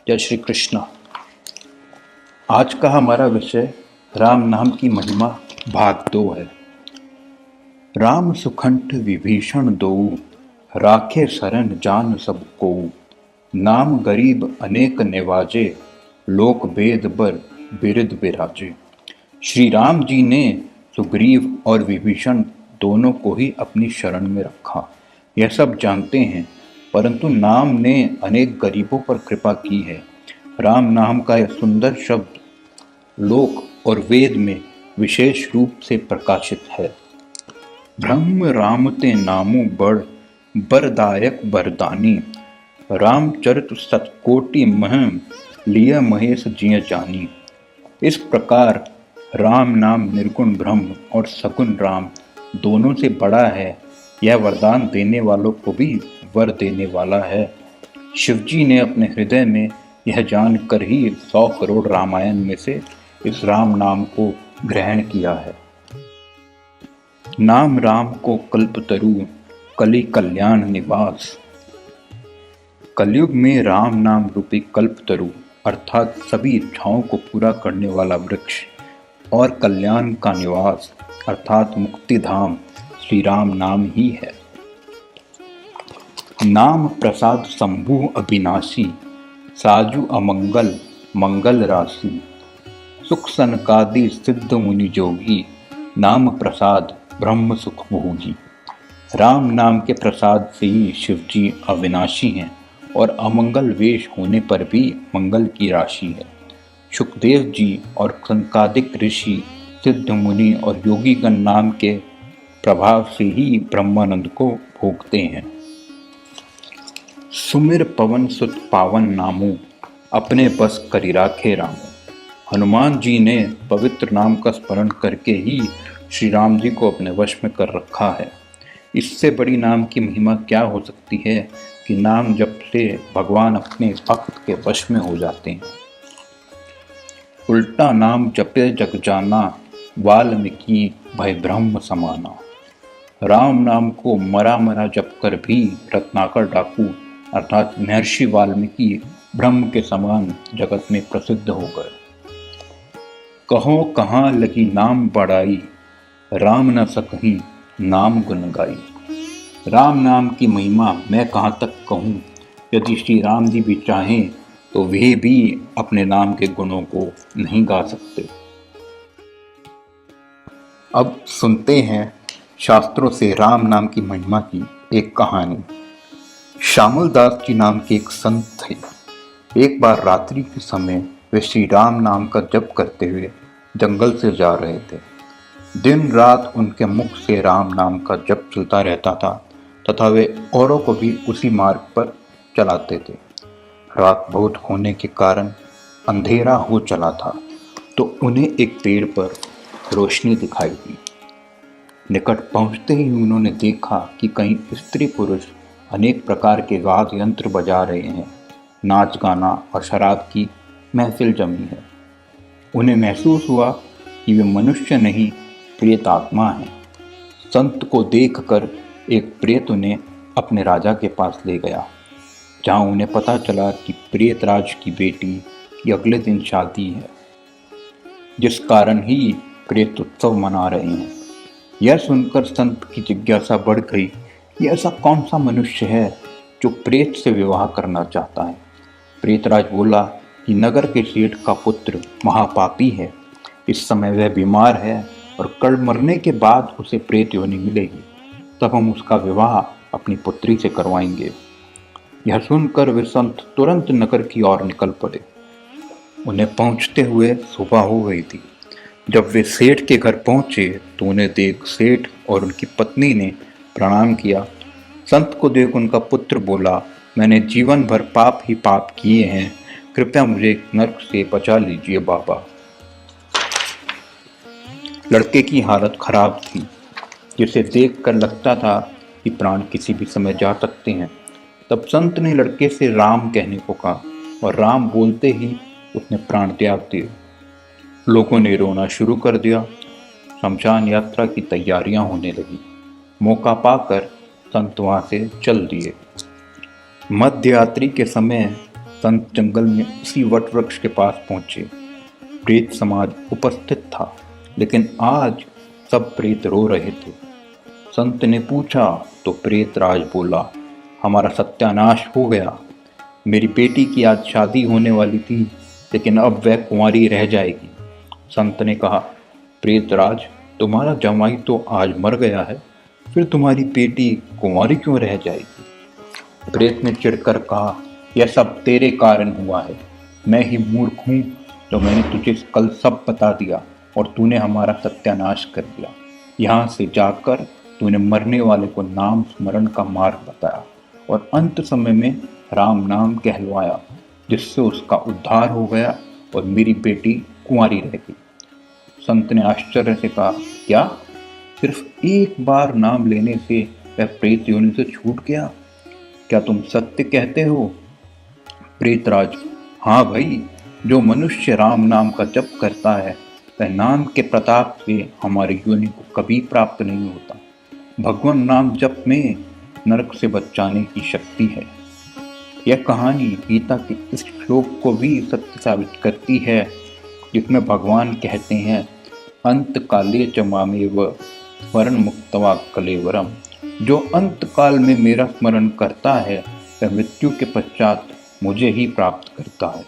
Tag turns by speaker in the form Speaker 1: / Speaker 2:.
Speaker 1: जय श्री कृष्ण। आज का हमारा विषय राम नाम की महिमा भाग 2 है। राम सुखंठ विभीषण दोऊ, राखे शरण जान सब कोऊ। नाम गरीब अनेक निवाजे, लोक वेद बर बिरद बिराजे। श्री राम जी ने सुग्रीव और विभीषण दोनों को ही अपनी शरण में रखा, यह सब जानते हैं, परंतु नाम ने अनेक गरीबों पर कृपा की है। राम नाम का यह सुंदर शब्द लोक और वेद में विशेष रूप से प्रकाशित है। ब्रह्म राम ते नामु बड़, बरदायक बरदानी। रामचरित सतकोटि मह, लिय महेश जिय जानी। इस प्रकार राम नाम निर्गुण ब्रह्म और सगुण राम दोनों से बड़ा है। यह वरदान देने वालों को भी वर देने वाला है। शिवजी ने अपने हृदय में यह जानकर ही 100 करोड़ रामायण में से इस राम नाम को ग्रहण किया है। नाम राम को कल्पतरु, कलि कल्याण निवास। कलयुग में राम नाम रूपी कल्पतरु अर्थात सभी इच्छाओं को पूरा करने वाला वृक्ष और कल्याण का निवास अर्थात मुक्ति धाम श्री राम नाम ही है। नाम प्रसाद शंभु अविनाशी, साजु अमंगल मंगल राशि। सुख सनकादि सिद्ध मुनि जोगी, नाम प्रसाद ब्रह्म सुख भोगी। राम नाम के प्रसाद से ही शिव जी अविनाशी हैं और अमंगल वेश होने पर भी मंगल की राशि है। सुखदेव जी और सनकादिक ऋषि, सिद्ध मुनि और योगीगण नाम के प्रभाव से ही ब्रह्मानंद को भोगते हैं। सुमिर पवन सुत पावन नामो, अपने बस करि राखे रामो। हनुमान जी ने पवित्र नाम का स्मरण करके ही श्री राम जी को अपने वश में कर रखा है। इससे बड़ी नाम की महिमा क्या हो सकती है कि नाम जप से भगवान अपने भक्त के वश में हो जाते हैं। उल्टा नाम जपे जग जाना, वाल्मीकि भय ब्रह्म समाना। राम नाम को मरा मरा जप कर भी रत्नाकर डाकू अर्थात महर्षि वाल्मीकि ब्रह्म के समान जगत में प्रसिद्ध हो गए। कहो कहाँ लगी नाम बड़ाई, राम न सकहीं नाम गुण गाई। राम नाम की महिमा मैं कहाँ तक कहूँ। यदि श्री राम जी भी चाहें तो वे भी अपने नाम के गुणों को नहीं गा सकते। अब सुनते हैं शास्त्रों से राम नाम की महिमा की एक कहानी। श्यामल दास जी नाम के एक संत थे। एक बार रात्रि के समय वे श्री राम नाम का जप करते हुए जंगल से जा रहे थे। दिन रात उनके मुख से राम नाम का जप चलता रहता था तथा वे औरों को भी उसी मार्ग पर चलाते थे। रात बहुत होने के कारण अंधेरा हो चला था तो उन्हें एक पेड़ पर रोशनी दिखाई दी। निकट पहुंचते ही उन्होंने देखा कि कई स्त्री पुरुष अनेक प्रकार के वाद्य यंत्र बजा रहे हैं। नाच गाना और शराब की महफिल जमी है। उन्हें महसूस हुआ कि वे मनुष्य नहीं प्रेत आत्मा हैं। संत को देखकर एक प्रेत उन्हें अपने राजा के पास ले गया, जहां उन्हें पता चला कि प्रेतराज की बेटी की अगले दिन शादी है, जिस कारण ही प्रेत उत्सव मना रहे हैं। यह सुनकर संत की जिज्ञासा बढ़ गई कि ऐसा कौन सा मनुष्य है जो प्रेत से विवाह करना चाहता है। प्रेतराज बोला कि नगर के सेठ का पुत्र महापापी है। इस समय वह बीमार है और कल मरने के बाद उसे प्रेत योनि मिलेगी, तब हम उसका विवाह अपनी पुत्री से करवाएंगे। यह सुनकर वे संत तुरंत नगर की ओर निकल पड़े। उन्हें पहुंचते हुए सुबह हो गई थी। जब वे सेठ के घर पहुंचे तो उन्हें देख सेठ और उनकी पत्नी ने प्रणाम किया। संत को देख उनका पुत्र बोला, मैंने जीवन भर पाप ही पाप किए हैं, कृपया मुझे नरक से बचा लीजिए बाबा। लड़के की हालत खराब थी, जिसे देखकर लगता था कि प्राण किसी भी समय जा सकते हैं। तब संत ने लड़के से राम कहने को कहा और राम बोलते ही उसने प्राण त्याग दिए। लोगों ने रोना शुरू कर दिया। शमशान यात्रा की तैयारियां होने लगी। मौका पाकर संत वहां से चल दिए। मध्य रात्रि के समय संत जंगल में उसी वट वृक्ष के पास पहुंचे। प्रेत समाज उपस्थित था, लेकिन आज सब प्रेत रो रहे थे। संत ने पूछा तो प्रेत राज बोला, हमारा सत्यानाश हो गया। मेरी बेटी की आज शादी होने वाली थी, लेकिन अब वह कुंवारी रह जाएगी। संत ने कहा, प्रेतराज, तुम्हारा जमाई तो आज मर गया है, फिर तुम्हारी बेटी कुंवारी क्यों रह जाएगी? प्रेत ने चिढ़कर कहा, यह सब तेरे कारण हुआ है। मैं ही मूर्ख हूँ तो मैंने तुझे कल सब बता दिया और तूने हमारा सत्यानाश कर दिया। यहाँ से जाकर तूने मरने वाले को नाम स्मरण का मार्ग बताया और अंत समय में राम नाम कहलवाया, जिससे उसका उद्धार हो गया और मेरी बेटी कुंवारी रह गई। संत ने आश्चर्य से कहा, क्या सिर्फ एक बार नाम लेने से वह प्रेत योनि से छूट गया? क्या तुम सत्य कहते हो? प्रेतराज, हाँ भाई, जो मनुष्य राम नाम का जप करता है वह नाम के प्रताप से हमारी योनि को कभी प्राप्त नहीं होता। भगवान नाम जप में नरक से बचाने की शक्ति है। यह कहानी गीता के इस श्लोक को भी सत्य साबित करती है, जिसमें भगवान कहते हैं, अंत काले च मामेव स्मरण मुक्त्वा कलेवरम। जो अंत काल में मेरा स्मरण करता है वह मृत्यु के पश्चात मुझे ही प्राप्त करता है।